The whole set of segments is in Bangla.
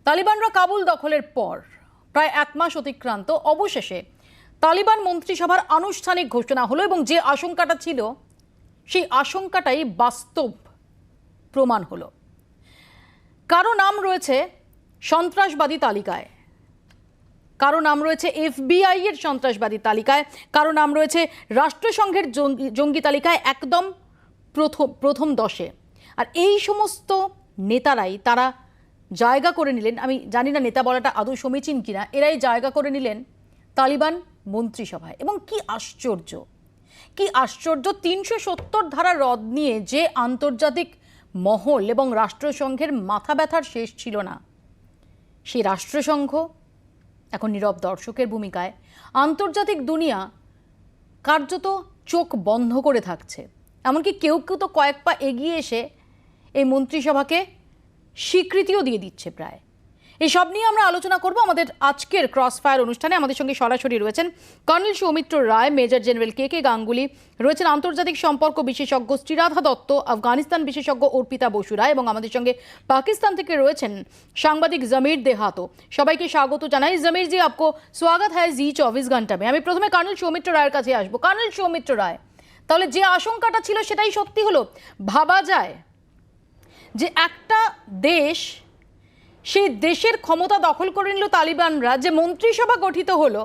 তালিবানরা কাবুল দখলের পর প্রায় এক মাস অতিক্রান্ত অবশেষে তালিবান মন্ত্রিসভার আনুষ্ঠানিক ঘোষণা হলো এবং যে আশঙ্কাটা ছিল সেই আশঙ্কাটাই বাস্তব প্রমাণ হলো। কারো নাম রয়েছে সন্ত্রাসবাদী তালিকায়, কারো নাম রয়েছে FBI এর সন্ত্রাসবাদী তালিকায়, কারো নাম রয়েছে রাষ্ট্রসংঘের জঙ্গি তালিকায় একদম প্রথম 10-এ। আর এই সমস্ত নেতারাই তারা জায়গা করে নিলেন, আমি জানি না নেতা বলাটা আদৌ সমীচীন কিনা, এরাই জায়গা করে নিলেন তালিবান মন্ত্রিসভায়। এবং কি আশ্চর্য, কি আশ্চর্য, 370 ধারা রদ নিয়ে যে আন্তর্জাতিক মহল এবং রাষ্ট্রসংঘের মাথা ব্যথার শেষ ছিল না, সেই রাষ্ট্রসংঘ এখন নীরব দর্শকের ভূমিকায়। আন্তর্জাতিক দুনিয়া কার্যত চোখ বন্ধ করে থাকছে, এমনকি কেউ কেউ তো কয়েক পা এগিয়ে এসে এই মন্ত্রিসভাকে স্বীকৃতিও দিয়ে দিচ্ছে প্রায়। এই সব নিয়ে আমরা আলোচনা করব আমাদের আজকের ক্রসফায়ার অনুষ্ঠানে। আমাদের সঙ্গে সরাসরি রয়েছেন কর্নেল সৌমিত্র রায়, মেজর জেনারেল KK গাঙ্গুলি, রয়েছেন আন্তর্জাতিক সম্পর্ক বিশেষজ্ঞ শ্রীরাধা দত্ত, আফগানিস্তান বিশেষজ্ঞ অর্পিতা বসু রায়, এবং আমাদের সঙ্গে পাকিস্তান থেকে রয়েছেন সাংবাদিক জমির দেহাতো। সবাইকে স্বাগত জানাই। জমির জি, আপকো স্বাগত হয় জি 24 ঘন্টা মে। আমি প্রথমে কর্নেল সৌমিত্র রায়ের কাছে আসবো। কর্নেল সৌমিত্র রায়, তাহলে যে আশঙ্কাটা ছিল সেটাই সত্যি হলো? ভাবা যায় যে একটা দেশ, সেই দেশের ক্ষমতা দখল করে নিল তালিবানরা, যে মন্ত্রিসভা গঠিত হলো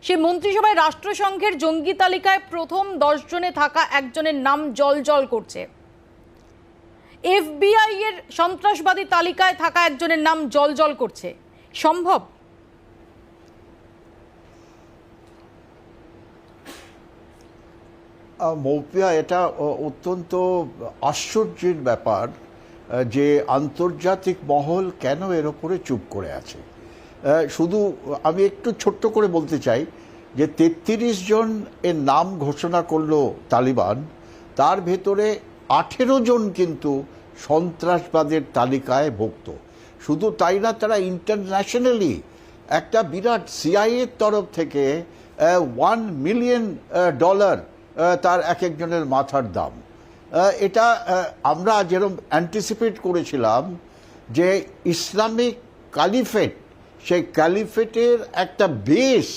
সেই মন্ত্রিসভায় রাষ্ট্রসংঘের জঙ্গি তালিকায় প্রথম 10 জনে থাকা একজনের নাম জল করছে, FBI এর সন্ত্রাসবাদী তালিকায় থাকা একজনের নাম জল করছে। সম্ভব? মৌপিয়া, এটা অত্যন্ত আশ্চর্যের ব্যাপার যে আন্তর্জাতিক মহল কেন এর ওপরে চুপ করে আছে। শুধু আমি একটু ছোট্ট করে বলতে চাই যে 33 জন এর নাম ঘোষণা করলো তালিবান, তার ভেতরে 18 জন কিন্তু সন্ত্রাসবাদের তালিকায় ভুক্ত। শুধু তাই না, তারা ইন্টারন্যাশনালি একটা বিরাট CIA তরফ থেকে $1 মিলিয়ন তার এক একজনের মাথার দাম। এটা আমরা যেরকম অ্যান্টিসিপেট করেছিলাম যে ইসলামিক ক্যালিফেট, সেই ক্যালিফেটের একটা বেস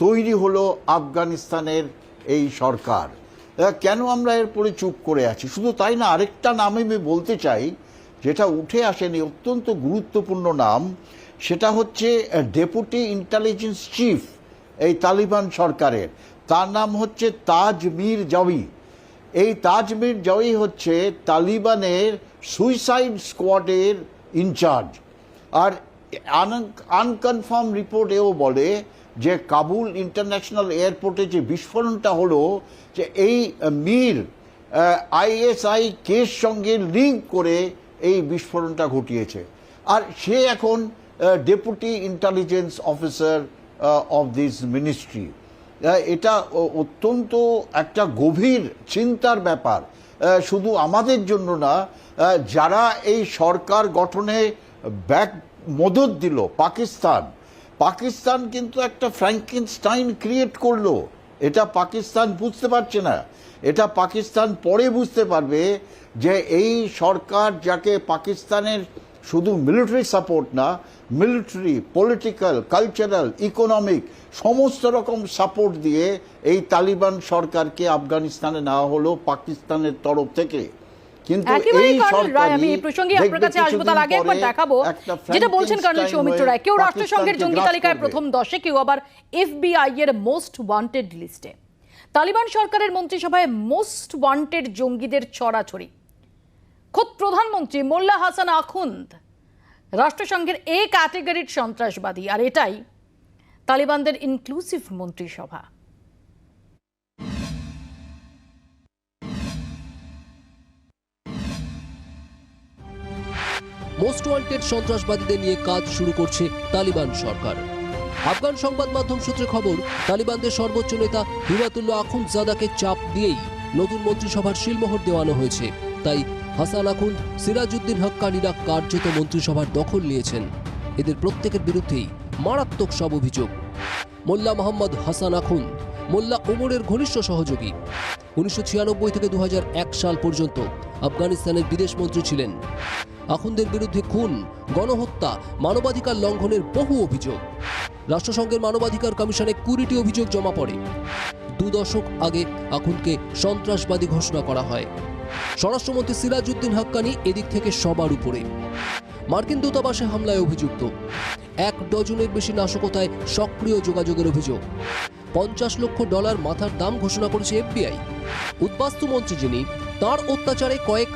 তৈরি হলো আফগানিস্তানের এই সরকার। কেন আমরা এরপরে চুপ করে আছি? শুধু তাই না, আরেকটা নাম আমি বলতে চাই যেটা উঠে আসেনি, অত্যন্ত গুরুত্বপূর্ণ নাম, সেটা হচ্ছে ডেপুটি ইন্টেলিজেন্স চিফ এই তালিবান সরকারের। তার নাম হচ্ছে তাজ মির জাওয়ি। এই তাজ মির জাওয়ি হচ্ছে তালিবানের সুইসাইড স্কোয়াডের ইনচার্জ। আর আনকনফার্ম রিপোর্ট এও বলে যে কাবুল ইন্টারন্যাশনাল এয়ারপোর্টে যে বিস্ফোরণটা হলো, যে এই মীর ISI কেস সঙ্গে লিঙ্ক করে এই বিস্ফোরণটা ঘটিয়েছে। আর সে এখন deputy intelligence officer of this ministry. এটা অত্যন্ত একটা গভীর চিন্তার ব্যাপার, শুধু আমাদের জন্য না, যারা এই সরকার গঠনে মদত দিল। পাকিস্তান কিন্তু একটা ফ্র্যাঙ্কেনস্টাইন ক্রিয়েট করলো। এটা পাকিস্তান বুঝতে পারছে না, এটা পাকিস্তান পরে বুঝতে পারবে যে এই সরকার, যাকে পাকিস্তানের শুধু মিলিটারি সাপোর্ট না, মিলিটারি, পলিটিক্যাল, কালচারাল, ইকোনমিক সমস্ত রকম সাপোর্ট দিয়ে এই তালিবান সরকারকে আফগানিস্তানে নেওয়া হলো পাকিস্তানের তরফ থেকে। কিন্তু এই সরকার, আমি এই প্রসঙ্গে আপনার কাছে আসবো, তার আগে একবার দেখাবো যেটা বলছেন কর্নেল সৌমিত্র রায়, কেউ রাষ্ট্রসংঘের জঙ্গি তালিকায় প্রথম 10-এ, কেউ আবার FBI এর মোস্ট ওয়ান্টেড লিস্টে। তালিবান সরকারের মন্ত্রিসভায় মোস্ট ওয়ান্টেড জঙ্গিদের ছড়াছড়ি। খোদ প্রধানমন্ত্রী মোল্লা হাসান আখুন্দ রাষ্ট্রসংঘের A ক্যাটাগরির সন্ত্রাসবাদী, আর এটাই তালিবানদের ইনক্লুসিভ মন্ত্রিসভা। মোস্ট ওয়ান্টেড সন্ত্রাসবাদীদের নিয়ে কাজ শুরু করছে তালিবান সরকার। আফগান সংবাদ মাধ্যম সূত্রে খবর, তালিবানদের সর্বোচ্চ নেতা হিমাতুল্লাহ আখুন্দ-জাদাকে চাপ দিয়েই নতুন মন্ত্রিসভার শিলমোহর দেওয়ানো হয়েছে। তাই হাসান আখুন্দ, সিরাজউদ্দিন হক্কানিরা কার্যত মন্ত্রিসভার দখল নিয়েছেন। এদের প্রত্যেকের বিরুদ্ধেই মারাত্মক সব অভিযোগ। মোল্লা মোহাম্মদ হাসান আখুন্দ মোল্লা ওমরের ঘনিষ্ঠ সহযোগী। 1996 থেকে 2001 সাল পর্যন্ত আফগানিস্তানের বিদেশমন্ত্রী ছিলেন। আখুন্দের বিরুদ্ধে খুন, গণহত্যা, মানবাধিকার লঙ্ঘনের বহু অভিযোগ। রাষ্ট্রসংঘের মানবাধিকার কমিশনে 20টি অভিযোগ জমা পড়ে। 2 দশক আগে আখুন্দকে সন্ত্রাসবাদী ঘোষণা করা হয়। স্বরাষ্ট্রমন্ত্রী সিরাজউদ্দিন হাক্কানি এদিক থেকে সবার উপরে। মার্কিন দূতাবাসে হামলায় অভিযুক্ত। 1 ডজনের বেশি নাশকতায় সক্রিয় যোগাযোগের অভিযোগ। $50 লক্ষ মাথার দাম ঘোষণা করেছে FBI। উদ্বাস্তু মন্ত্রী যিনি, তার অত্যাচারে কয়েক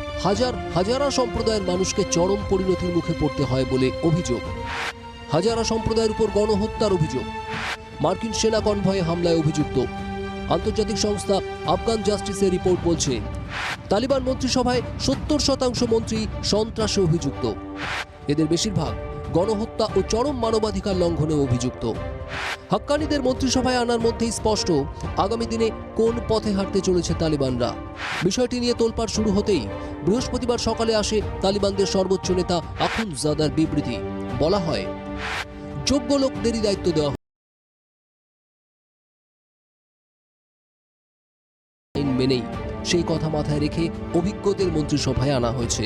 হাজারা সম্প্রদায়ের মানুষকে চরম পরিণতির মুখে পড়তে হয় বলে অভিযোগ। হাজারা সম্প্রদায়ের উপর গণহত্যার অভিযোগ। মার্কিন সেনা কনভয়ে হামলায় অভিযুক্ত। আন্তর্জাতিক সংস্থা আফগান জাস্টিসের রিপোর্ট বলছে তালিবান মন্ত্রিসভায় 70% মন্ত্রী সন্ত্রাসে অভিযুক্ত। এদের বেশিরভাগ গণহত্যা ও চরম মানবাধিকার লঙ্ঘনে অভিযুক্ত। হাক্কানিদের মন্ত্রিসভায় আনার মধ্যেই স্পষ্ট আগামী দিনে কোন পথে হাঁটতে চলেছে তালিবানরা। বিষয়টি নিয়ে তোলপাড় শুরু হতেই বৃহস্পতিবার সকালে আসে তালিবানদের সর্বোচ্চ নেতা আখুনজাদার বিবৃতি। বলা হয়, যোগ্য লোকদেরই দায়িত্ব দেওয়া আইন মেনেই সেই কথা মাথায় রেখে অভিজ্ঞদের মন্ত্রিসভায় আনা হয়েছে।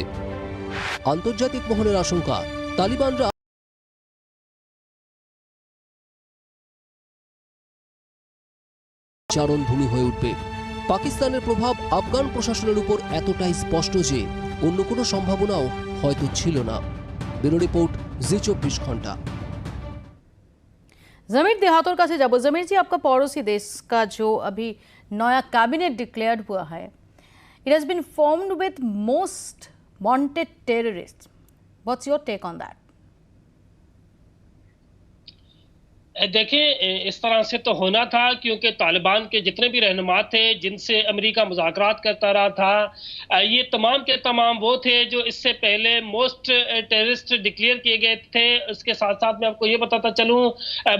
আন্তর্জাতিক মহলের আশঙ্কা তালিবানরা চারণভূমি হয়ে উঠবে। পাকিস্তানের প্রভাব আফগান প্রশাসনের উপর এতটাই স্পষ্ট যে অন্য কোনো সম্ভাবনাও হয়তো ছিল না। ব্যুরো রিপোর্ট, জি24 ঘন্টা। जमीर देहातोर का से जब जमीर जी, आपका पड़ोसी देश का जो अभी नया कैबिनेट डिक्लेयर्ड हुआ है, it has been formed with most wanted terrorist. What's your take on that? देखिए, इस तरह से तो होना था क्योंकि तालिबान के जितने भी रहनुमा थे जिनसे अमेरिका मुज़ाकरात करता रहा था, ये तमाम के तमाम वो थे जो इससे पहले मोस्ट टेररिस्ट डिक्लेयर किए गए थे। इसके साथ साथ मैं आपको ये बताता चलूं,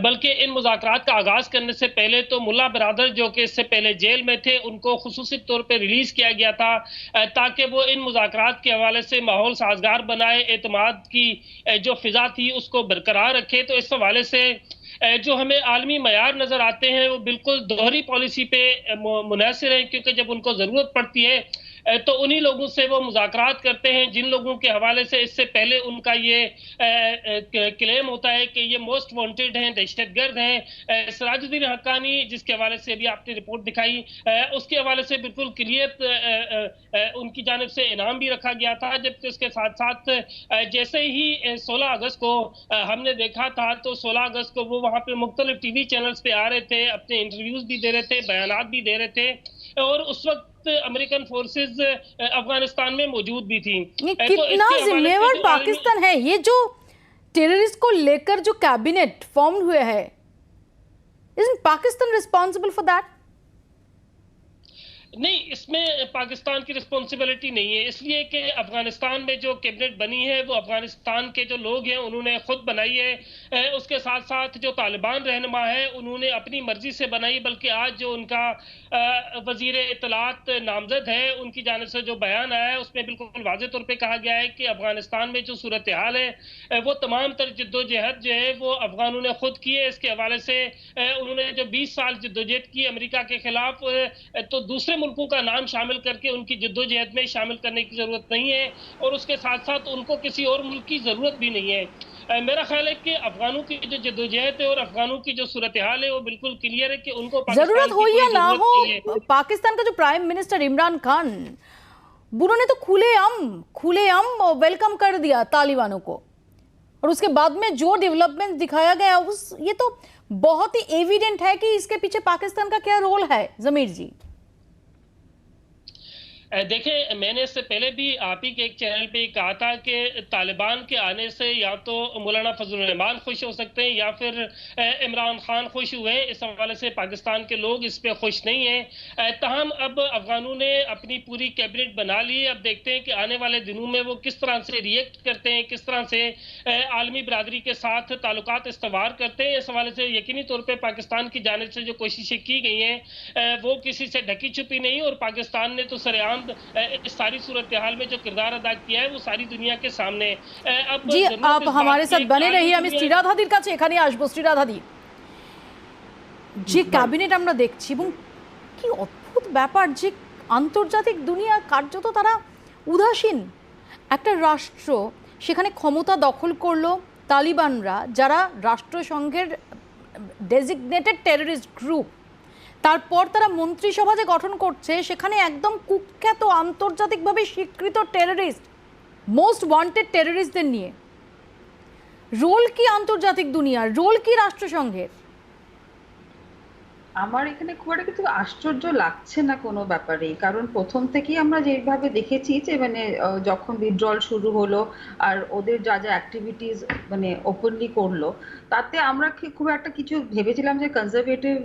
बल्कि इन मुज़ाकरात का आगाज़ करने से पहले तो मुल्ला बिरादर जो कि इससे पहले जेल में थे, उनको खुसूसी तौर पर रिलीज़ किया गया था ताकि वो इन मुज़ाकरात के हवाले से माहौल साजगार बनाए, एतमाद की जो फ़िज़ा थी उसको बरकरार रखे। तो इस हवाले से जो हमें आलमी मयार नजर आते हैं वो बिल्कुल दोहरी पॉलिसी पे मुनहसर है, क्योंकि जब उनको जरूरत पड़ती है तो उन्हीं लोगों से वो मुज़ाकरात करते हैं जिन लोगों के हवाले से इससे पहले उनका ये क्लेम होता है कि ये मोस्ट वांटेड हैं, दहशतगर्द हैं। सिराजुद्दीन हक्कानी जिसके हवाले से अभी आपने रिपोर्ट दिखाई, उसके हवाले से बिल्कुल क्लियर उनकी जानिब से इनाम भी रखा गया था। जबकि उसके साथ साथ जैसे ही 16 अगस्त को हमने देखा था, तो 16 अगस्त को वो वहाँ पे मुख्तलिफ TV चैनल्स पे आ रहे थे, अपने इंटरव्यूज भी दे रहे थे, बयानात भी दे रहे थे, और उस वक्त अमेरिकन फोर्सेस अफगानिस्तान में मौजूद भी थी। कितना जिम्मेवार पाकिस्तान है? ये जो टेररिस्ट को लेकर जो कैबिनेट फॉर्म हुए है, isn't Pakistan responsible for that? नहीं, इसमें पाकिस्तान की रिस्पॉन्सिबिलिटी नहीं है, इसलिए कि अफगानिस्तान में जो कैबिनेट बनी है वो अफगानिस्तान के जो लोग हैं उन्होंने खुद बनाई है। उसके साथ साथ जो तालिबान रहनुमा है उन्होंने अपनी मर्जी से बनाई, बल्कि आज जो उनका वजीर इत्तलात नामजद है उनकी जानिब से जो बयान आया है उसमें बिल्कुल वाज़ेह तौर पे कहा गया है कि अफगानिस्तान में जो सूरत हाल है वो तमाम तर जद्दोजहद जो है वो अफगानों ने खुद की है। इसके हवाले से उन्होंने जो 20 साल जद्दोजहद की अमेरिका के खिलाफ, तो दूसरे मुल्कों का नाम शामिल करके उनकी जद्दोजहद में शामिल करने की जरूरत नहीं है, और उसके साथ साथ उनको किसी और मुल्क की जरूरत भी नहीं है। मेरा ख्याल है कि अफगानों की जो जद्दोजहद है और अफगानों की जो सूरत हाल है वो बिल्कुल क्लियर है कि उनको जरूरत हो या ना हो, पाकिस्तान का जो प्राइम मिनिस्टर इमरान खान, उन्होंने तो खुलेआम वेलकम कर दिया तालिबानों को, और उसके बाद में जो डेवलपमेंट दिखाया गया ये तो बहुत ही एविडेंट है कि इसके पीछे पाकिस्तान का क्या रोल है। जमीर जी, देखिए, मैंने इससे पहले भी आप ही के एक चैनल पे कहा था कि तालिबान के आने से या तो मौलाना फजलुर रहमान खुश हो सकते हैं या फिर इमरान खान खुश हुए। इस हवाले से पाकिस्तान के लोग इस पे खुश नहीं हैं। तहम अब अफगानों ने अपनी पूरी कैबिनेट बना ली है। अब देखते हैं कि आने वाले दिनों में वो किस तरह से रिएक्ट करते हैं, किस तरह से आलमी बरादरी के साथ ताल्लुकात इस्तवार करते हैं। इस हवाले से यकीनी तौर पर पाकिस्तान की जानिब से जो कोशिशें की गई हैं वो किसी से ढकी छुपी नहीं, और पाकिस्तान ने तो सरेआम इस सारी सूरत हाल में जो किरदार अदा किया है वो सारी दुनिया के सामने। अब जी, आप हमारे साथ बने रहिए। আমি শ্রীরাধাদির কাছে এখানে আসবো। শ্রীরাধাদি, যে ক্যাবিনেট আমরা দেখছি এবং কি অদ্ভুত ব্যাপার যে আন্তর্জাতিক দুনিয়া কার্যত তারা উদাসীন। একটা রাষ্ট্র সেখানে ক্ষমতা দখল করলো তালিবানরা, যারা রাষ্ট্রসংঘের ডেজিগনেটেড টেররিস্ট গ্রুপ। তারপর তারা মন্ত্রিসভা যে গঠন করছে, সেখানে একদম কুখ্যাত আন্তর্জাতিকভাবে স্বীকৃত টেররিস্ট, মোস্ট ওয়ান্টেড টেররিস্টদের নিয়ে। রোল কি আন্তর্জাতিক দুনিয়ার, রোল কি রাষ্ট্রসংঘের? আমার এখানে খুব একটা কিছু আশ্চর্য লাগছে না কোনো ব্যাপারেই, কারণ প্রথম থেকেই আমরা যেভাবে দেখেছি যে মানে যখন উইথড্রল শুরু হলো আর ওদের যা যা অ্যাক্টিভিটিস মানে ওপেনলি করলো, তাতে আমরা খুব একটা কিছু ভেবেছিলাম যে কনজারভেটিভ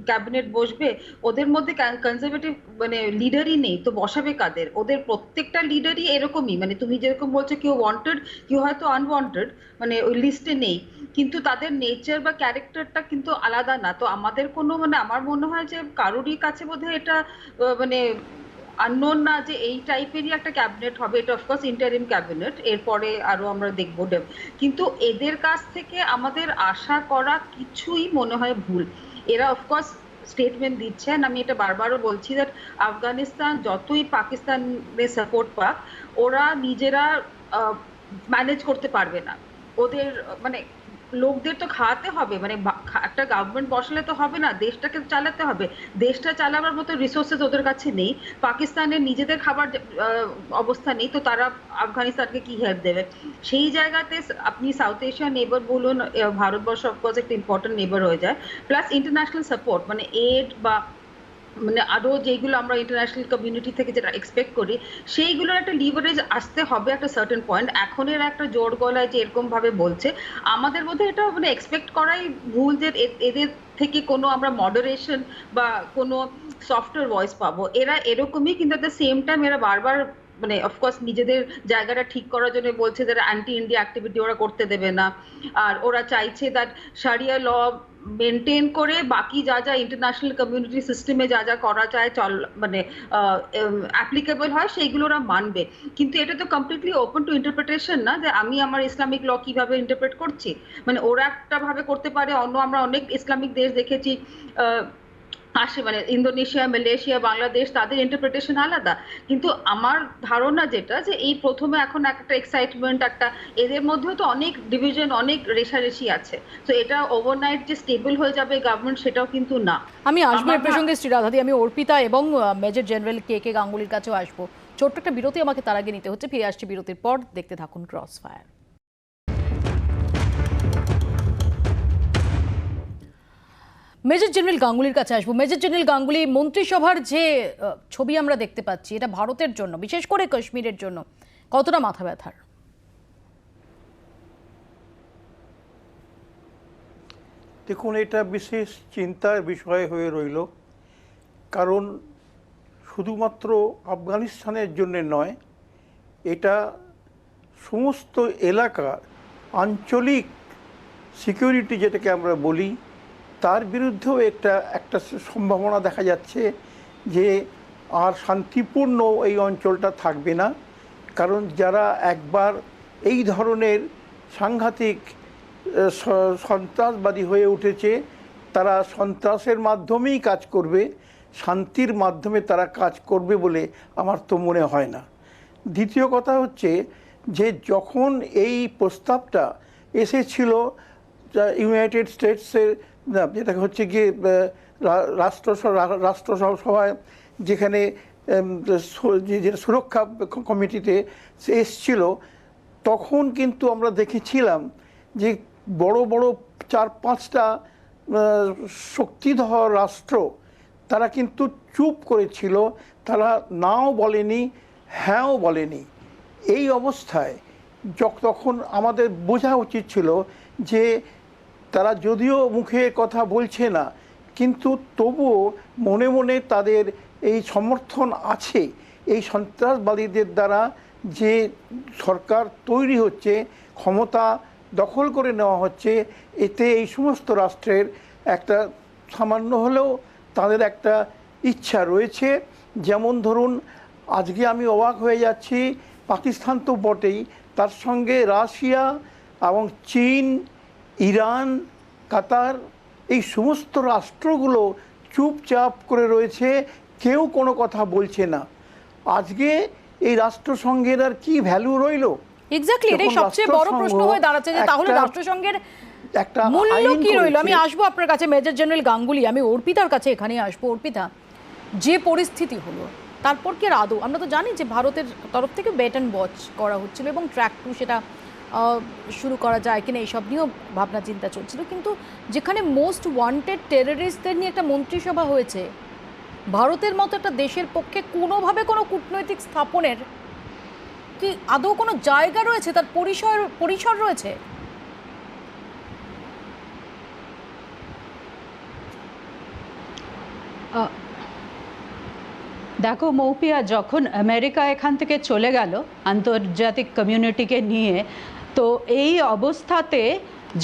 ক্যাবিনেট বসবে, ওদের মধ্যে কনজারভেটিভ মানে লিডারই নেই, তো বসাবে কাদের? ওদের প্রত্যেকটা লিডারই এরকমই, মানে তুমি যেরকম বলছো কেউ ওয়ান্টেড কেউ হয়তো আনওয়ান্টেড, মানে ওই লিস্টে নেই, কিন্তু তাদের নেচার বা ক্যারেক্টারটা কিন্তু আলাদা না। তো আমাদের কোনো মানে আমার মনে হয় যে কারোরই কাছে বোধহয় এটা মানে আননোন না যে এই টাইপেরই একটা ক্যাবিনেট হবে। এটা অফকোর্স ইন্টারিম ক্যাবিনেট, এরপরে আরো আমরা দেখবো। কিন্তু এদের কাছ থেকে আমাদের আশা করা কিছুই মনে হয় ভুল। এরা অফকোর্স স্টেটমেন্ট দিচ্ছেন, আমি এটা বারবারও বলছি যে আফগানিস্তান যতই পাকিস্তানের সাপোর্ট পাক, ওরা নিজেরা ম্যানেজ করতে পারবে না। ওদের মানে লোকদের তো খাওয়াতে হবে, মানে একটা গভর্নমেন্ট বসালে তো হবে না, দেশটাকে চালাতে হবে। দেশটা চালাবার মতো রিসোর্সেস ওদের কাছে নেই। পাকিস্তানের নিজেদের খাবার অবস্থা নেই, তো তারা আফগানিস্তানকে কি হেল্প দেবে? সেই জায়গাতে আপনি সাউথ এশিয়ান নেবার বলুন, ভারতবর্ষ অফকোর্স একটা ইম্পর্টেন্ট নেবার হয়ে যায়, প্লাস ইন্টারন্যাশনাল সাপোর্ট মানে এড বা মানে আরো যেগুলো আমরা ইন্টারন্যাশনাল কমিউনিটি থেকে যেটা এক্সপেক্ট করি, সেইগুলোর একটা লিভারেজ আসতে হবে একটা সার্টেন পয়েন্ট। এখন এরা একটা জোর গলায় যে এরকম ভাবে বলছে, আমাদের মধ্যে এটা মানে এক্সপেক্ট করাই ভুল যে এদের থেকে কোনো আমরা মডারেশন বা কোনো সফটওয়্যার ভয়েস পাবো। এরা এরকমই, কিন্তু এট দ্য সেম টাইম এরা বারবার মানে অফকোর্স নিজেদের জায়গাটা ঠিক করার জন্য বলছে যারা অ্যান্টি ইন্ডিয়া অ্যাক্টিভিটি ওরা করতে দেবে না, আর ওরা চাইছে দ্যাট সারিয়া ল মেনটেন করে বাকি যা যা ইন্টারন্যাশনাল কমিউনিটি সিস্টেমে যা যা করা যায় মানে অ্যাপ্লিকেবল হয় সেইগুলো ওরা মানবে। কিন্তু এটা তো কমপ্লিটলি ওপেন টু ইন্টারপ্রিটেশন না, যে আমি আমার ইসলামিক ল কিভাবে ইন্টারপ্রেট করছি। মানে ওরা একটা ভাবে করতে পারে, আমরা অনেক ইসলামিক দেশ দেখেছি আসে, মানে ইন্দোনেশিয়া, মালয়েশিয়া, বাংলাদেশ, তাদের ইন্টারপ্রিটেশন আলাদা। কিন্তু আমার ধারণা যেটা যে এই প্রথমে এখন একটা এক্সাইটমেন্ট, একটা এদের মধ্যেও তো অনেক ডিভিশন, অনেক রেশারেশি আছে, তো এটা ওভারনাইট যে স্টেবল হয়ে যাবে গভর্নমেন্ট সেটাও কিন্তু না। আমি আসবো এই প্রসঙ্গে শ্রীরাধাদি, আমি অর্পিতা এবং মেজর জেনারেল কে কে গাঙ্গুলির কাছেও আসবো। ছোট্ট একটা বিরতি আমাকে তার আগে নিতে হচ্ছে, ফিরে আসছি বিরতির পর। দেখতে থাকুন ক্রস ফায়ার। মেজর জেনারেল গাঙ্গুলির কাছে আসবো। মেজর জেনারেল গাঙ্গুলি, মন্ত্রিসভার যে ছবি আমরা দেখতে পাচ্ছি, এটা ভারতের জন্য, বিশেষ করে কাশ্মীরের জন্য কতটা মাথা ব্যথার? দেখুন, এটা বিশেষ চিন্তার বিষয় হয়ে রইল, কারণ শুধুমাত্র আফগানিস্তানের জন্য নয়, এটা সমস্ত এলাকার আঞ্চলিক সিকিউরিটি যেটাকে আমরা বলি, তার বিরুদ্ধেও একটা সম্ভাবনা দেখা যাচ্ছে যে আর শান্তিপূর্ণ এই অঞ্চলটা থাকবে না। কারণ যারা একবার এই ধরনের সাংঘাতিক সন্ত্রাসবাদী হয়ে উঠেছে, তারা সন্ত্রাসের মাধ্যমেই কাজ করবে, শান্তির মাধ্যমে তারা কাজ করবে বলে আমার তো মনে হয় না। দ্বিতীয় কথা হচ্ছে যে যখন এই প্রস্তাবটা এসেছিল ইউনাইটেড স্টেটসের, যেটা হচ্ছে গিয়ে রাষ্ট্রসভায়, যেখানে যেটা সুরক্ষা কমিটিতে এসছিল, তখন কিন্তু আমরা দেখেছিলাম যে বড় বড় 4-5টা শক্তিধর রাষ্ট্র তারা কিন্তু চুপ করেছিল, তারা নাও বলেনি, হ্যাঁও বলেনি। এই অবস্থায় তখন আমাদের বোঝা উচিত ছিল যে তারা যদিও মুখে কথা বলছে না, কিন্তু তবুও মনে মনে তাদের এই সমর্থন আছে। এই সন্ত্রাসবাদীদের দ্বারা যে সরকার তৈরি হচ্ছে, ক্ষমতা দখল করে নেওয়া হচ্ছে, এতে এই সমস্ত রাষ্ট্রের একটা সামান্য হলেও তাদের একটা ইচ্ছা রয়েছে। যেমন ধরুন, আজকে আমি অবাক হয়ে যাচ্ছি, পাকিস্তান তো বটেই, তার সঙ্গে রাশিয়া এবং চীন, ইরান, কাতার, এই সমস্ত রাষ্ট্রগুলো চুপচাপ করে রয়েছে, কেউ কোনো কথা বলছে না। আজকে এই রাষ্ট্রসংঘের আর কি ভ্যালু রইল? এক্স্যাক্টলি, এটাই যখন সবচেয়ে বড় রাষ্ট্রসংঘ প্রশ্ন হয়ে দাঁড়াচ্ছে যে তাহলে একটা- রাষ্ট্রসংঘের একটা মূল্য আইন কি রইল? আমি করেছে। আসবো আপনার কাছে মেজর জেনারেল গাঙ্গুলি, আমি অর্পিতার কাছে এখানেই আসবো। অর্পিতা, যে পরিস্থিতি হলো তারপর কি আর আদৌ, আমরা তো জানি যে ভারতের তরফ থেকে বেট অ্যান্ড ওয়াচ করা হচ্ছিল এবং ট্র্যাক 2 সেটা শুরু করা যায় কিনা এইসব নিয়েও ভাবনা চিন্তা চলছিল, কিন্তু যেখানে মোস্ট ওয়ান্টেড টেররিস্টদের নিয়ে একটা মন্ত্রিসভা হয়েছে, ভারতের মতো একটা দেশের পক্ষে কোনোভাবে কোনো কূটনৈতিক স্থাপনের কি আদৌ কোনো জায়গা রয়েছে, তার পরিসর রয়েছে? দেখো মৌপিয়া, যখন আমেরিকা এখান থেকে চলে গেল আন্তর্জাতিক কমিউনিটিকে নিয়ে, তো এই অবস্থাতে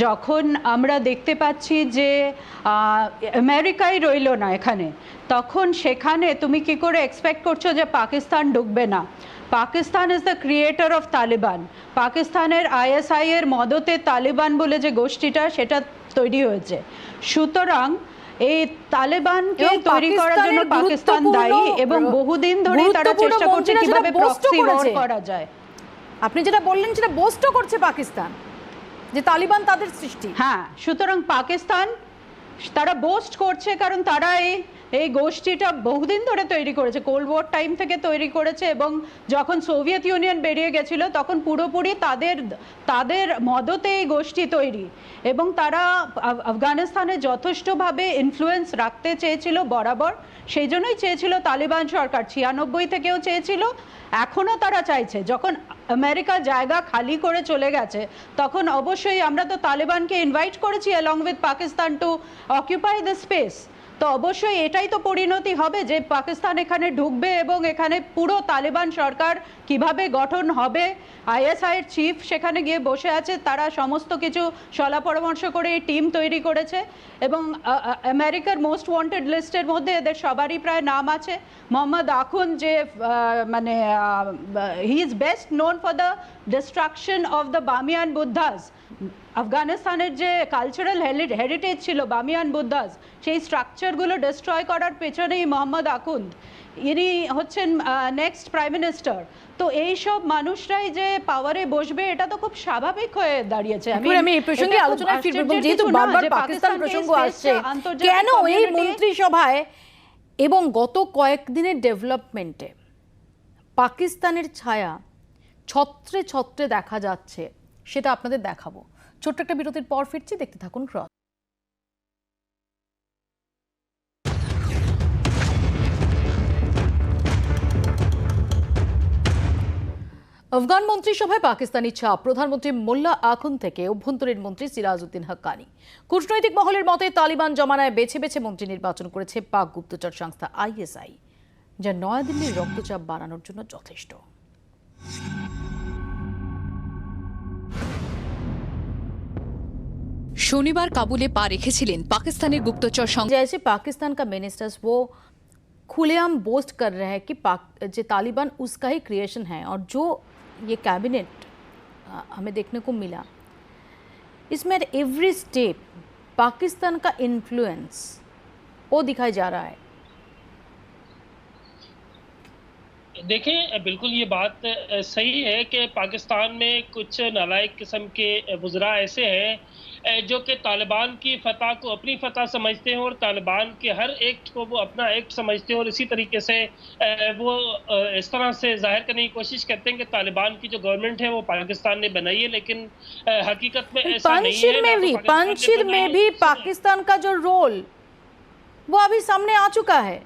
যখন আমরা দেখতে পাচ্ছি যে আমেরিকাই রইল না এখানে, তখন সেখানে তুমি কি করে এক্সপেক্ট করছো যে পাকিস্তান ঢুকবে না? Pakistan is the creator of Taliban. পাকিস্তানের আইএসআই এর মদতে তালিবান বলে যে গোষ্ঠীটা, সেটা তৈরি হয়েছে। সুতরাং এই তালেবানকে তৈরি করার জন্য পাকিস্তান দায়ী এবং বহুদিন ধরে তারা চেষ্টা করছে কিভাবে প্রক্সি ওয়ার করা যায়। আপনি যেটা বললেন সেটা বোস্টও করছে পাকিস্তান, যে তালিবান তাদের সৃষ্টি। হ্যাঁ, সুতরাং পাকিস্তান তারা বোস্ট করছে কারণ তারা এই গোষ্ঠীটা বহুদিন ধরে তৈরি করেছে, কোল্ড ওয়ার টাইম থেকে তৈরি করেছে, এবং যখন সোভিয়েত ইউনিয়ন বেরিয়ে গেছিল তখন পুরোপুরি তাদের মদতে এই গোষ্ঠী তৈরি, এবং তারা আফগানিস্তানে যথেষ্টভাবে ইনফ্লুয়েন্স রাখতে চেয়েছিল বরাবর। সেই জন্যই চেয়েছিল তালিবান সরকার, 96 থেকেও চেয়েছিল, এখনও তারা চাইছে। যখন আমেরিকা জায়গা খালি করে চলে গেছে, তখন অবশ্যই আমরা তো তালিবানকে ইনভাইট করেছি along with Pakistan to occupy the space. তো অবশ্যই এটাই তো পরিণতি হবে যে পাকিস্তান এখানে ঢুকবে এবং এখানে পুরো তালিবান সরকার কিভাবে গঠন হবে। আইএসআই এর চিফ সেখানে গিয়ে বসে আছে, তারা সমস্ত কিছু সলা পরামর্শ করে এই টিম তৈরি করেছে, এবং আমেরিকার মোস্ট ওয়ান্টেড লিস্টের মধ্যে এদের সবারই প্রায় নাম আছে। মোহাম্মদ আখুন, যে মানে he is best known for the destruction of the Bamiyan Buddha's. আফগানিস্তানের যে কালচারাল হেরিটেজ ছিল বামিয়ান বুদ্ধাস, সেই স্ট্রাকচারগুলো ডিস্ট্রয় করার পেছনেই মোহাম্মদ আকুন্দ, ইনি হচ্ছেন নেক্সট প্রাইম মিনিস্টার। তো এই সব মানুষরাই যে পাওয়ারে বসবে, এটা তো খুব স্বাভাবিক হয়ে দাঁড়িয়েছে। আমি এই প্রসঙ্গে আলোচনায় ফিরব, এবং যেহেতু বারবার পাকিস্তান প্রসঙ্গ আসছে, কেন এই মন্ত্রিসভায় এবং গত কয়েকদিনের ডেভেলপমেন্টে পাকিস্তানের ছায়া ছত্রে ছত্রে দেখা যাচ্ছে, সেটা আপনাদের দেখাবো। ছোট্ট একটা বিরতির পর ফিরছি, দেখতে থাকুন ক্রস। আফগান মন্ত্রিসভায় পাকিস্তানি ছাপ, প্রধানমন্ত্রী মোল্লা আখুন থেকে অভ্যন্তরীণ মন্ত্রী সিরাজউদ্দিন হাক্কানি। কূটনৈতিক মহলের মতে তালিবান জমানায় বেছে বেছে মন্ত্রী নির্বাচন করেছে পাক গুপ্তচর সংস্থা আইএসআই, যা নয়াদিল্লির রক্তচাপ বাড়ানোর জন্য যথেষ্ট। শনিবার কাবুলে পা রেখেছিলেন পাকিস্তানের গুপ্তচর সংস্থা। जैसे पाकिस्तान का मिनिस्टर्स वो खुलेआम बोस्ट कर रहे हैं कि जो तालिबान उसका ही क्रिएशन है, और जो ये कैबिनेट हमें देखने को मिला, इसमें एवरी स्टेप पाकिस्तान का इन्फ्लुएंस वो दिखाई जा रहा है। देखिए, बिल्कुल ये बात सही है कि पाकिस्तान में कुछ नालायक किस्म के वज़रा ऐसे हैं जो कि तालिबान की फतह को अपनी फतह समझते हैं और तालिबान के हर एक्ट को वो अपना एक्ट समझते हैं, और इसी तरीके से वो इस तरह से जाहिर करने की कोशिश करते हैं कि तालिबान की जो गवर्नमेंट है वो पाकिस्तान ने बनाई है, लेकिन हकीकत में ऐसा नहीं है। पंजशीर में भी पाकिस्तान का जो रोल वो अभी सामने आ चुका है।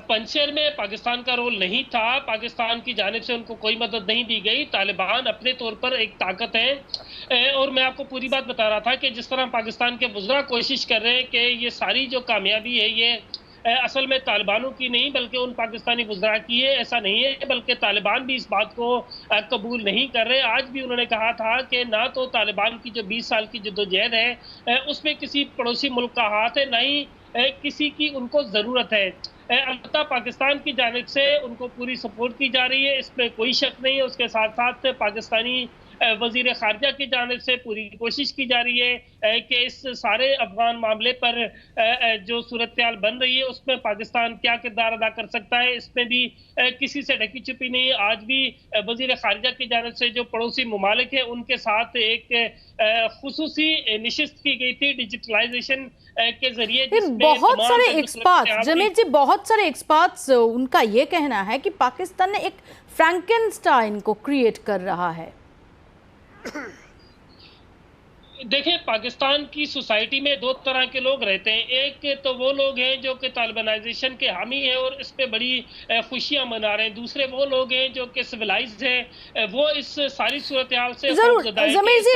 पंजशेर में पाकिस्तान का रोल नहीं था, पाकिस्तान की जानिब से उनको कोई मदद नहीं दी गई। तालिबान अपने तौर पर एक ताकत है, और मैं आपको पूरी बात बता रहा था कि जिस तरह पाकिस्तान के वज़रा कोशिश कर रहे हैं कि ये सारी जो कामयाबी है ये असल में तालिबानों की नहीं बल्कि उन पाकिस्तानी वज़रा की है, ऐसा नहीं है, बल्कि तालिबान भी इस बात को कबूल नहीं कर रहे। आज भी उन्होंने कहा था कि ना तो तालिबान की जो 20 साल की जद्दोजहद है उसमें किसी पड़ोसी मुल्क का हाथ है, ना ही किसी की उनको ज़रूरत है। अलबत्ता पाकिस्तान की जानिब से उनको पूरी सपोर्ट की जा रही है, इसमें कोई शक नहीं है। उसके साथ साथ पाकिस्तानी वजीर खारजा की जानिब से पूरी कोशिश की जा रही है कि इस सारे अफगान मामले पर जो सूरत हाल बन रही है उसमें पाकिस्तान क्या किरदार अदा कर सकता है, इसमें भी किसी से ढकी छुपी नहीं है। आज भी वजीर खारजा की जानिब से जो पड़ोसी ममालिक है उनके साथ एक खुसूसी निशिस्त की गई थी डिजिटलाइजेशन के जरिए, बहुत सारे एक्सपर्ट्स, जमीर जी, बहुत सारे एक्सपर्ट्स उनका ये कहना है कि पाकिस्तान ने एक फ्रैंकेनस्टाइन को क्रिएट कर रहा है। देखिए, पाकिस्तान की सोसाइटी में दो तरह के लोग रहते हैं। एक तो वो लोग हैं जो कि तालिबानाइजेशन के हामी हैं और इस पे बड़ी खुशियां मना रहे हैं। दूसरे वो लोग हैं जो कि सिविलाइज्ड हैं, वो इस सारी सूरत हाल से जरूर Zameer ji,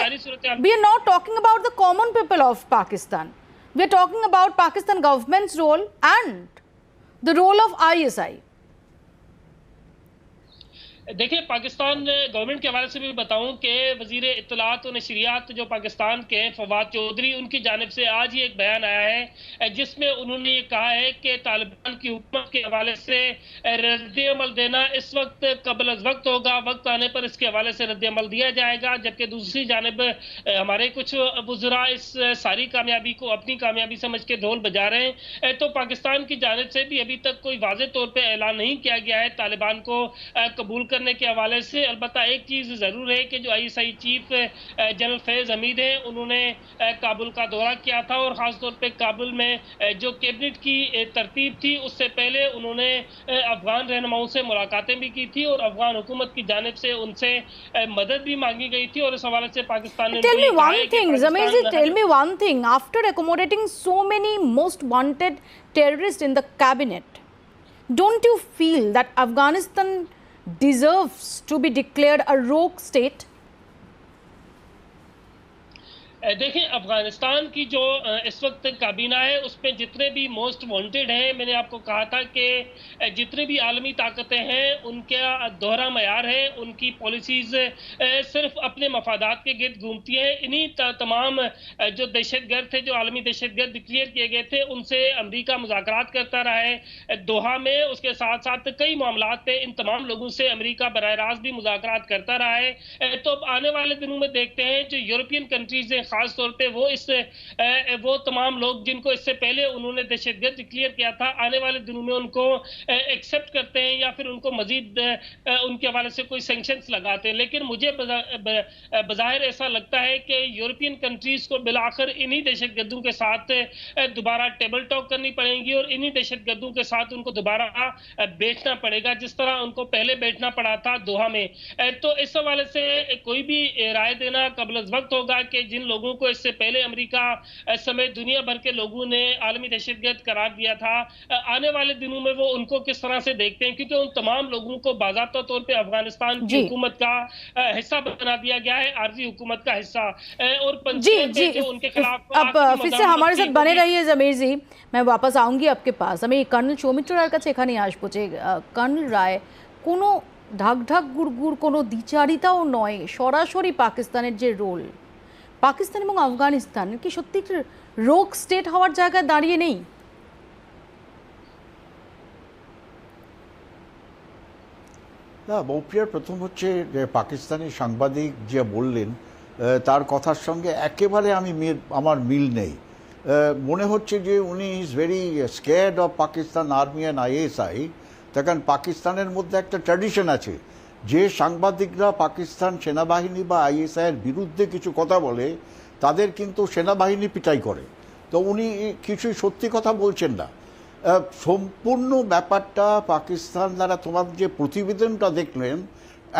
we are not talking about the common people of Pakistan, we are talking about Pakistan government's role and the role of ISI। देखिए, पाकिस्तान गवर्नमेंट के हवाले से भी बताऊं कि वजीर इत्तलात और नशरियात जो पाकिस्तान के फवाद चौधरी, उनकी जानिब से आज ही एक बयान आया है जिसमें उन्होंने ये कहा है कि तालिबान की हुकूमत के हवाले से रद्द-ए-अमल देना इस वक्त कबल अज़ वक्त होगा, वक्त आने पर इसके हवाले से रद्द-ए-अमल दिया जाएगा। जबकि दूसरी जानिब हमारे कुछ बुजुर्ग इस सारी कामयाबी को अपनी कामयाबी समझ के ढोल बजा रहे हैं। तो पाकिस्तान की जानिब से भी अभी तक कोई वाज़ेह तौर पर ऐलान नहीं किया गया है तालिबान को कबूल करने के हवाले से। अलबत्ता एक चीज जरूर है कि जो ISI chief general Faiz Hamid हैं, उन्होंने काबुल का दौरा किया था और खासतौर पे काबुल में जो कैबिनेट की तरतीब थी उससे पहले उन्होंने अफगान रहनुमाओं से मुलाकातें भी की थी और अफगान हुकूमत की जानिब से उनसे मदद भी मांगी गई थी। और इस हवाले से पाकिस्तान ने Tell me one thing, Zamir ji, tell me one thing. After accommodating so many most wanted terrorists in the cabinet, don't you feel that Afghanistan deserves to be declared a rogue state? देखिए, अफगानिस्तान की जो इस वक्त काबीना है उसमें जितने भी मोस्ट वांटेड हैं, मैंने आपको कहा था कि जितने भी आलमी ताकतें हैं उनका दोहरा मयार है, उनकी पॉलिसीज सिर्फ अपने मफादात के गिर्द घूमती हैं। इन्हीं तमाम जो दहशतगर्द थे, जो आलमी दहशतगर्द डिक्लेयर किए गए थे, उनसे अमरीका मुज़ाकरात करता रहा है दोहा में। उसके साथ साथ कई मामलात पे इन तमाम लोगों से अमरीका बराह रास्त भी मुज़ाकरात करता रहा है। तो आने वाले दिनों में देखते हैं जो यूरोपियन कंट्रीज हैं, खास तौर पे वो तमाम लोग जिनको इससे पहले उन्होंने दहशतगर्द डिक्लेयर किया था, आने वाले दिनों में उनको एक्सेप्ट करते हैं या फिर उनको मजीद उनके हवाले से कोई सैंक्शंस लगाते हैं। लेकिन मुझे बज़ाहिर ऐसा लगता है कि यूरोपियन कंट्रीज को बिलाखिर इन्हीं दहशतगर्दों के साथ दोबारा टेबल टॉक करनी पड़ेगी और इन्हीं दहशतगर्दों के साथ उनको दोबारा बैठना पड़ेगा जिस तरह उनको पहले बैठना पड़ा था दोहा में। तो इस हवाले से कोई भी राय देना कबल अज़ वक्त होगा कि जिन लोगों को इससे पहले अमेरिका समेत दुनिया भर के लोगों ने आलमी दहशतगर्द करार दिया था, आने वाले दिनों में वो उनको किस तरह से देखते हैं, क्योंकि उन तमाम लोगों को बाज़ाब्ता तौर पे अफगानिस्तान की हुकूमत का हिस्सा बना दिया गया है, आर्जी हुकूमत का हिस्सा। और जी जो उनके खिलाफ अब फिर से हमारे साथ बने रहिए जमीर जी, मैं वापस आऊंगी आपके पास। আমি কর্নেল সৌমিত্র রায়ের কাছে এখানে আসবো যে কর্নেল রায় কোনো ঢাক ঢাক গুড়গুড় কোনো দ্বিচারিতাও নয়, সরাসরি পাকিস্তানের যে রোল, পাকিস্তান এবং আফগানিস্তান কি সত্যি রোগ স্টেট হওয়ার জায়গায় দাঁড়িয়ে নেই? না, মৌপিয়ার প্রথম হচ্ছে যে পাকিস্তানি সাংবাদিক যে বললেন তার কথার সঙ্গে একেবারে আমার মিল নেই। মনে হচ্ছে যে উনি is very scared of Pakistan army and ISI। তার কারণ পাকিস্তানের মধ্যে একটা ট্র্যাডিশন আছে, যে সাংবাদিকরা পাকিস্তান সেনাবাহিনী বা ISI-এর বিরুদ্ধে কিছু কথা বলে তাদের কিন্তু সেনাবাহিনী পিটাই করে। তো উনি কিছুই সত্যি কথা বলছেন না। সম্পূর্ণ ব্যাপারটা পাকিস্তান দ্বারা তোমার যে প্রতিবেদনটা দেখলেন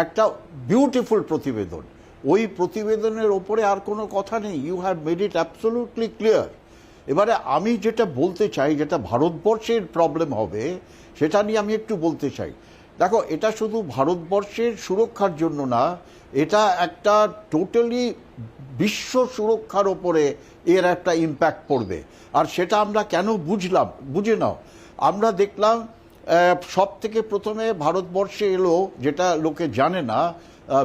একটা বিউটিফুল প্রতিবেদন, ওই প্রতিবেদনের ওপরে আর কোনো কথা নেই। You have made it absolutely clear. এবারে আমি যেটা বলতে চাই, যেটা ভারতবর্ষের প্রবলেম হবে সেটা নিয়ে আমি একটু বলতে চাই। দেখো, এটা শুধু ভারতবর্ষের সুরক্ষার জন্য না, এটা একটা টোটালি বিশ্ব সুরক্ষার ওপরে এর একটা ইম্প্যাক্ট পড়বে। আর সেটা আমরা কেন বুঝলাম, বুঝে নাও, আমরা দেখলাম সব থেকে প্রথমে ভারতবর্ষে এলো, যেটা লোকে জানে না,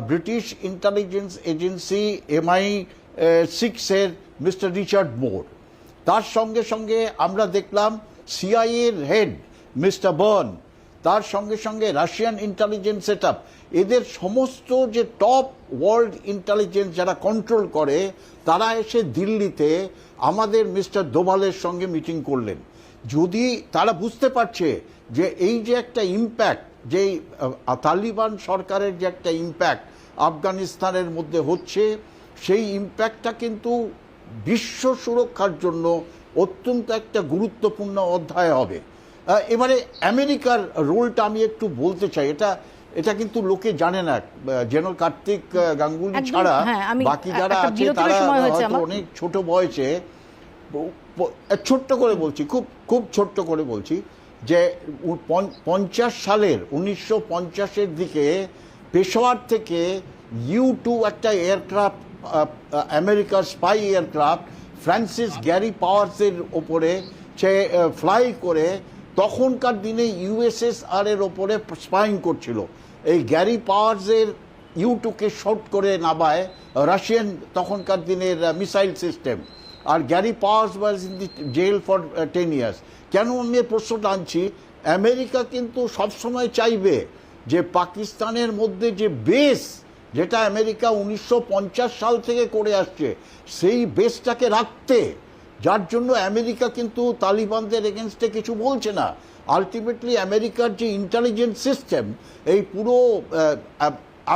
ব্রিটিশ ইন্টেলিজেন্স এজেন্সি MI6-এর মিস্টার রিচার্ড মোর। তার সঙ্গে সঙ্গে আমরা দেখলাম CIA-এর হেড মিস্টার বার্ন, তার সঙ্গে সঙ্গে রাশিয়ান ইন্টেলিজেন্স সেটআপ, এদের সমস্ত যে টপ ওয়ার্ল্ড ইন্টেলিজেন্স যারা কন্ট্রোল করে, তারা এসে দিল্লিতে আমাদের মিস্টার দোভালের সঙ্গে মিটিং করলেন। যদি তারা বুঝতে পারছে যে এই যে একটা ইম্প্যাক্ট, যে তালিবান সরকারের যে একটা ইম্প্যাক্ট আফগানিস্তানের মধ্যে হচ্ছে, সেই ইম্প্যাক্টটা কিন্তু বিশ্ব সুরক্ষার জন্য অত্যন্ত একটা গুরুত্বপূর্ণ অধ্যায় হবে। এবারে আমেরিকার রোলটা আমি একটু বলতে চাই, এটা কিন্তু লোকে জানে না, জেনারেল কার্তিক গাঙ্গুলি ছাড়া বাকি যারা আছে তারা হয়তো অনেক ছোট বয়সে। ছোট্ট করে বলছি, খুব ছোট্ট করে বলছি যে 50 সালের 1950-এর দিকে পেশোয়ার থেকে U-2 একটা এয়ারক্রাফট, আমেরিকার স্পাই এয়ারক্রাফট ফ্রান্সিস গ্যারি পাওয়ার্সের ওপরে সে ফ্লাই করে তখনকার দিনে USSR এর ওপরে স্পাইং করছিল। এই গ্যারি পাওয়ার্সের U-2কে শর্ট করে নামায় রাশিয়ান তখনকার দিনের মিসাইল সিস্টেম, আর Gary Powers was in the jail for 10 years। কেন আমি এই প্রশ্নটা আনছি, আমেরিকা কিন্তু সবসময় চাইবে যে পাকিস্তানের মধ্যে যে বেস, যেটা আমেরিকা 1950 সাল থেকে করে আসছে, সেই বেসটাকে রাখতে, যার জন্য আমেরিকা কিন্তু তালিবানদের এগেনস্টে কিছু বলছে না। আলটিমেটলি আমেরিকার যে ইন্টেলিজেন্স সিস্টেম, এই পুরো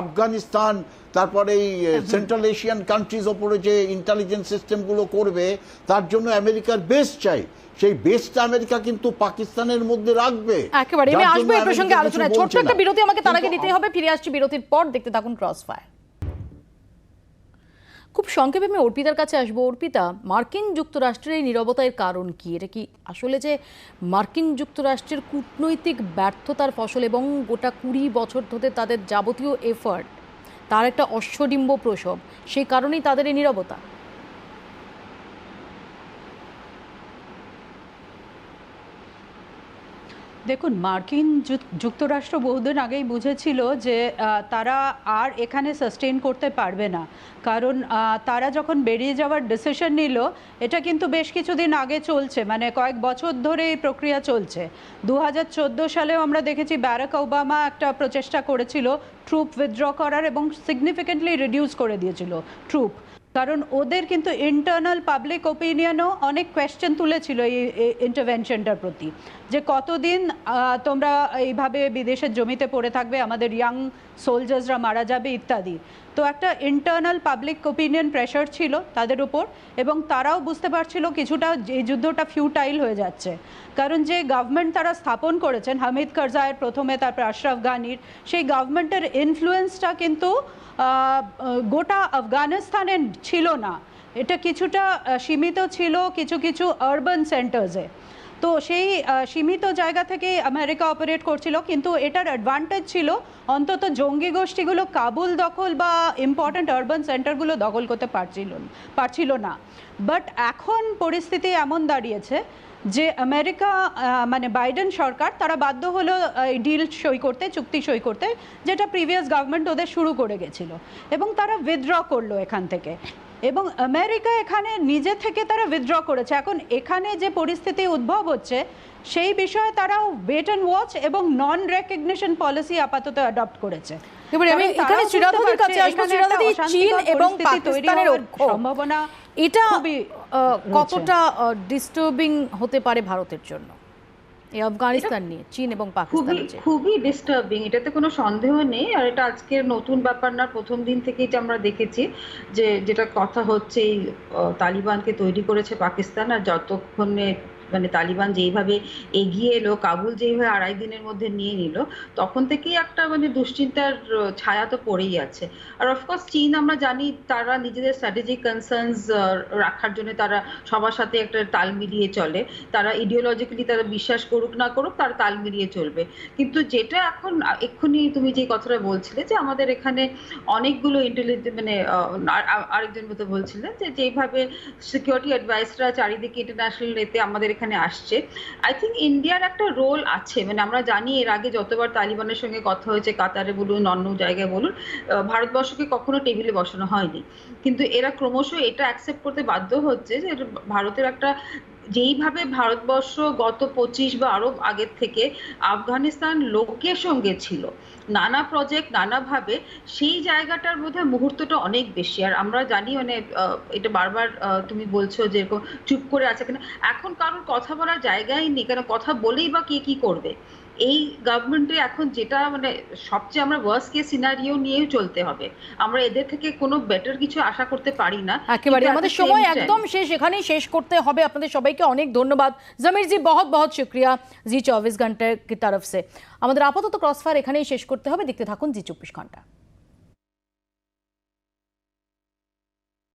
আফগানিস্তান, তারপরে এই সেন্ট্রাল এশিয়ান কান্ট্রিজ ওপরে যে ইন্টেলিজেন্স সিস্টেমগুলো করবে, তার জন্য আমেরিকার বেস চাই। সেই বেসটা আমেরিকা কিন্তু পাকিস্তানের মধ্যে রাখবে। একেবারে আমি আসবো এই প্রসঙ্গে আলোচনায়। ছোট্ট একটা বিরতি আমাকে তার আগে নিতে হবে, ফিরে আসছি বিরতির পর। দেখতে থাকুন ক্রসফায়ার। খুব সংক্ষেপে আমি অর্পিতার কাছে আসবো। অর্পিতা, মার্কিন যুক্তরাষ্ট্রের এই নীরবতার কারণ কি? এটা কি আসলে যে মার্কিন যুক্তরাষ্ট্রের কূটনৈতিক ব্যর্থতার ফসল এবং গোটা 20 বছর ধরে তাদের যাবতীয় এফার্ট, তার একটা অশ্বডিম্ব প্রসব, সেই কারণেই তাদের এই নীরবতা? দেখুন, মার্কিন যুক্তরাষ্ট্র বহুদিন আগেই বুঝেছিল যে তারা আর এখানে সাস্টেইন করতে পারবে না, কারণ তারা যখন বেরিয়ে যাওয়ার ডিসিশন নিল, এটা কিন্তু বেশ কিছুদিন আগে চলছে, মানে কয়েক বছর ধরে এই প্রক্রিয়া চলছে। 2014 সালেও আমরা দেখেছি বারাক ওবামা একটা প্রচেষ্টা করেছিল ট্রুপ উইথড্র করার এবং সিগনিফিকেন্টলি রিডিউস করে দিয়েছিল ট্রুপ, কারণ ওদের কিন্তু ইন্টারনাল পাবলিক ওপিনিয়নও অনেক কোয়েশ্চেন তুলেছিল এই ইন্টারভেনশনটার প্রতি, যে কতদিন তোমরা এইভাবে বিদেশের জমিতে পড়ে থাকবে, আমাদের ইয়াং সোলজার্সরা মারা যাবে ইত্যাদি। তো একটা ইন্টারনাল পাবলিক ওপিনিয়ন প্রেশার ছিল তাদের উপর, এবং তারাও বুঝতে পারছিল কিছুটা এই যুদ্ধটা ফিউটাইল হয়ে যাচ্ছে, কারণ যে গভর্নমেন্ট তারা স্থাপন করেছেন, হামিদ কারজাইয়ের প্রথমে, তারপর আশরাফ গানির, সেই গভর্নমেন্টের ইনফ্লুয়েন্সটা কিন্তু গোটা আফগানিস্তানে ছিল না, এটা কিছুটা সীমিত ছিল কিছু কিছু আরবান সেন্টার্সে। তো সেই সীমিত জায়গা থেকে আমেরিকা অপারেট করছিল, কিন্তু এটার অ্যাডভান্টেজ ছিল অন্তত জঙ্গি গোষ্ঠীগুলো কাবুল দখল বা ইম্পর্ট্যান্ট আরবান সেন্টারগুলো দখল করতে পারছিল না। বাট এখন পরিস্থিতি এমন দাঁড়িয়েছে যে আমেরিকা, মানে বাইডেন সরকার, তারা বাধ্য হলো ডিল সই করতে, চুক্তি সই করতে, যেটা প্রিভিয়াস গভর্নমেন্ট ওদের শুরু করে গেছিল, এবং তারা উইথড্র করলো এখান থেকে, এবং আমেরিকা এখানে নিজে থেকে তারা উইথড্র করেছে। এখন এখানে যে পরিস্থিতি উদ্ভব হচ্ছে, সেই বিষয়ে তারাও ওয়েট অ্যান্ড ওয়াচ এবং নন রেকগনিশন পলিসি আপাতত অ্যাডপ্ট করেছে। এবারে আমি এখানে শ্রীরাধাদির কাছে আসবো। শ্রীরাধাদি, চীন এবং পাকিস্তানের সম্ভাবনা এটা কতটা ডিস্টার্বিং হতে পারে ভারতের জন্য, এই আফগানিস্তান নিয়ে চীন এবং পাকিস্তানের? খুবই ডিস্টার্বিং, এটাতে কোনো সন্দেহ নেই। আর এটা আজকের নতুন ব্যাপার না, প্রথম দিন থেকেই আমরা দেখেছি যে যেটা কথা হচ্ছে, এই তালিবানকে তৈরি করেছে পাকিস্তান, আর যতক্ষণে মানে তালিবান যেইভাবে এগিয়ে এলো, কাবুল যেইভাবে 2.5 দিনের মধ্যে নিয়ে নিল, তখন থেকেই একটা মানে দুশ্চিন্তার ছায়া তো পড়েই আছে। আর অফকোর্স চীন, আমরা জানি তারা নিজেদের স্ট্র্যাটেজিক কনসার্নস রাখার জন্য তারা সবার সাথে একটা তাল মিলিয়ে চলে, তারা ইডিওলজিক্যালি তারা বিশ্বাস করুক না করুক, তারা তাল মিলিয়ে চলবে। কিন্তু যেটা এখন এক্ষুনি তুমি যে কথাটা বলছিলে, যে আমাদের এখানে অনেকগুলো ইন্টেলিজেন্স, মানে আরেকজন মতো বলছিলেন যে যেভাবে সিকিউরিটি অ্যাডভাইসরা চারিদিকে ইন্টারন্যাশনাল এতে আমাদের এখানে আসছে, আই থিঙ্ক ইন্ডিয়ার একটা রোল আছে। মানে আমরা জানি এর আগে যতবার তালিবানের সঙ্গে কথা হয়েছে, কাতারে বলুন, অন্য জায়গায় বলুন, ভারতবর্ষকে কখনো টেবিলে বসানো হয়নি, কিন্তু এরা ক্রমশ এটা অ্যাকসেপ্ট করতে বাধ্য হচ্ছে যে ভারতের একটা যেইভাবে ভারতবর্ষ গত 25 বা আরো আগের থেকে আফগানিস্তান লোকের সঙ্গে ছিল, নানা প্রজেক্ট নানাভাবে, সেই জায়গাটার মধ্যে মুহূর্তটা অনেক বেশি। আর আমরা জানি মানে এটা বারবার তুমি বলছো যে এরকম চুপ করে আছে কেন, এখন কারোর কথা বলার জায়গাই নেই, কেন কথা বলেই বা কে কি করবে। এই গভর্নমেন্টে এখন যেটা মানে সবচেয়ে আমরা ওয়ার্স্ট কেস সিনারিও নিয়েই চলতে হবে, আমরা এদের থেকে কোনো বেটার কিছু আশা করতে পারি না। একেবারে কিন্তু at আমাদের the সময় same time- একদম শেষ, এখানেই শেষ করতে হবে। আপনাদের সবাইকে অনেক ধন্যবাদ। জমির জি, बहुत बहुत शुक्रिया जी 24 घंटे की तरफ से। আমাদের আপাতত ক্রসফায়ার এখানেই শেষ করতে হবে। দেখতে থাকুন জি 24 ঘন্টা।